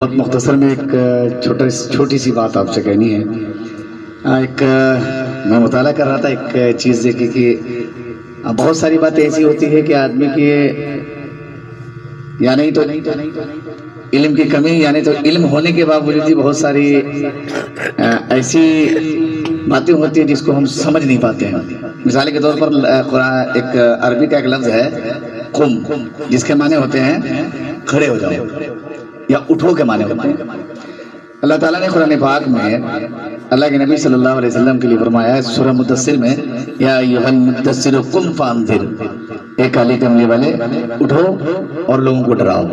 بہت مختصر میں ایک چھوٹی سی بات آپ سے کہنی ہے۔ میں مطالعہ کر رہا تھا ایک چیز دیکھی کہ بہت ساری باتیں ایسی ہوتی ہے کہ آدمی کی یا نہیں تو علم کی کمی، یعنی تو علم ہونے کے باوجود بھی بہت ساری ایسی باتیں ہوتی ہیں جس کو ہم سمجھ نہیں پاتے ہیں۔ مثال کے طور پر قرآن ایک عربی کا ایک لفظ ہے قم، جس کے معنی ہوتے ہیں کھڑے ہو جاؤ یا اٹھو کے معنی ہوتے ہیں۔ اللہ تعالیٰ نے قرآن پاک میں اللہ کے نبی صلی اللہ علیہ وسلم کے لیے فرمایا ہے سورہ مدثر میں، یا ایھا المدثر قم فانذر، اے کالے کملی والے اٹھو اور لوگوں کو ڈراؤ۔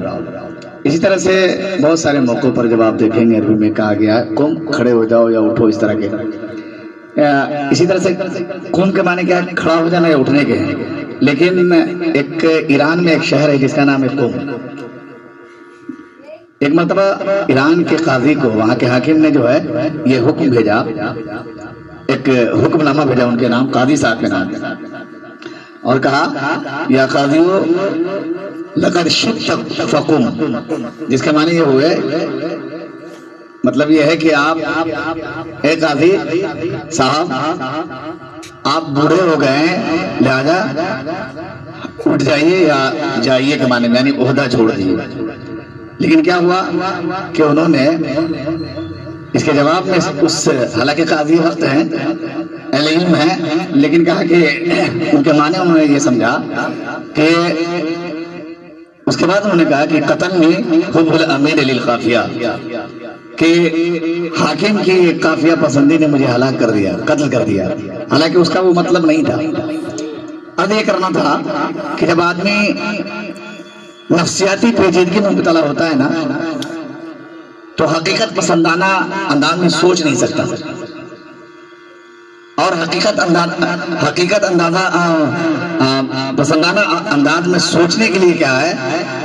اسی طرح سے بہت سارے موقعوں پر جب آپ دیکھیں گے عربی میں کہا گیا قم، کھڑے ہو جاؤ یا اٹھو، اس طرح کے۔ اسی طرح سے قم کے معنی کیا ہے؟ کھڑا ہو جانا یا اٹھنے کے ہیں۔ لیکن ایک ایران میں ایک شہر ہے جس کا نام ہے قم۔ ایک مرتبہ ایران کے قاضی کو وہاں کے حاکم نے جو ہے یہ حکم بھیجا، ایک حکم نامہ بھیجا ان کے نام، قاضی صاحب کے نام، اور کہا یا قاضیو لقد شئت فقم، جس کے معنی یہ ہوئے، مطلب یہ ہے کہ آپ اے قاضی صاحب آپ بوڑھے ہو گئے ہیں، لہذا اٹھ جائیے یا جائیے کے معنی میں، یعنی عہدہ چھوڑ دیجیے۔ لیکن کیا ہوا کہ انہوں نے اس کے جواب میں اس، حالانکہ قاضی وقت ہیں، اہل علم ہیں، لیکن کہا کہ ان کے معنی انہوں نے یہ سمجھا کہ اس کے بعد انہوں نے کہا کہ قتلنی حب الامیر للقافیہ، کہ حاکم کی قافیہ پسندی نے مجھے ہلاک کر دیا، قتل کر دیا، حالانکہ اس کا وہ مطلب نہیں تھا۔ اب یہ کرنا تھا کہ جب آدمی نفسیاتی پیچیدگی میں مبتلا ہوتا ہے نا، تو حقیقت پسندانہ انداز میں سوچ نہیں سکتا، اور حقیقت پسندانہ انداز میں سوچنے کے لیے کیا ہے؟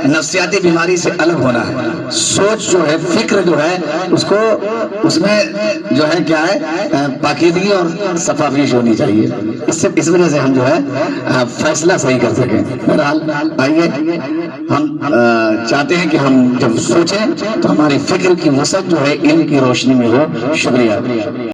نفسیاتی بیماری سے الگ ہونا ہے۔ سوچ جو ہے، فکر جو ہے، اس میں جو ہے کیا ہے؟ پاکیزگی اور صفافیش ہونی چاہیے۔ اس وجہ سے ہم جو ہے فیصلہ صحیح کر سکیں۔ بہرحال آئیے، ہم چاہتے ہیں کہ ہم جب سوچیں تو ہماری فکر کی وسعت جو ہے علم کی روشنی میں ہو۔ شکریہ۔